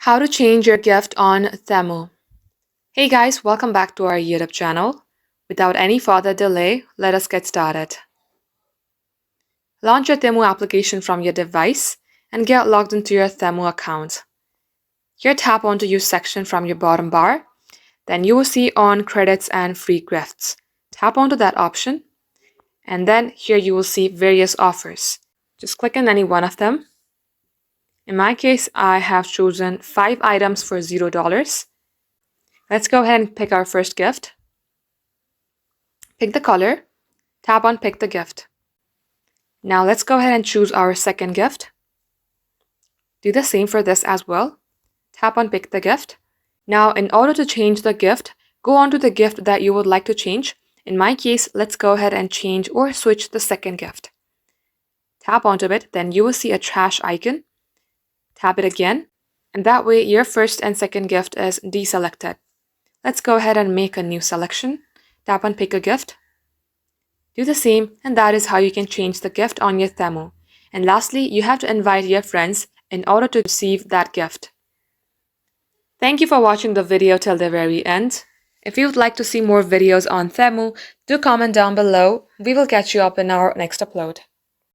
How to change your gift on TEMU. Hey guys, welcome back to our YouTube channel. Without any further delay, let us get started. Launch your TEMU application from your device and get logged into your TEMU account. Here, tap onto Use section from your bottom bar. Then you will see on Credits and Free Gifts. Tap onto that option. And then here you will see various offers. Just click on any one of them. In my case, I have chosen 5 items for $0. Let's go ahead and pick our first gift. Pick the color. Tap on Pick the Gift. Now let's go ahead and choose our second gift. Do the same for this as well. Tap on Pick the Gift. Now in order to change the gift, go on to the gift that you would like to change. In my case, let's go ahead and change or switch the second gift. Tap onto it, then you will see a trash icon. Tap it again, and that way your first and second gift is deselected. Let's go ahead and make a new selection. Tap on Pick a Gift. Do the same, and that is how you can change the gift on your TEMU. And lastly, you have to invite your friends in order to receive that gift. Thank you for watching the video till the very end. If you would like to see more videos on TEMU, do comment down below. We will catch you up in our next upload.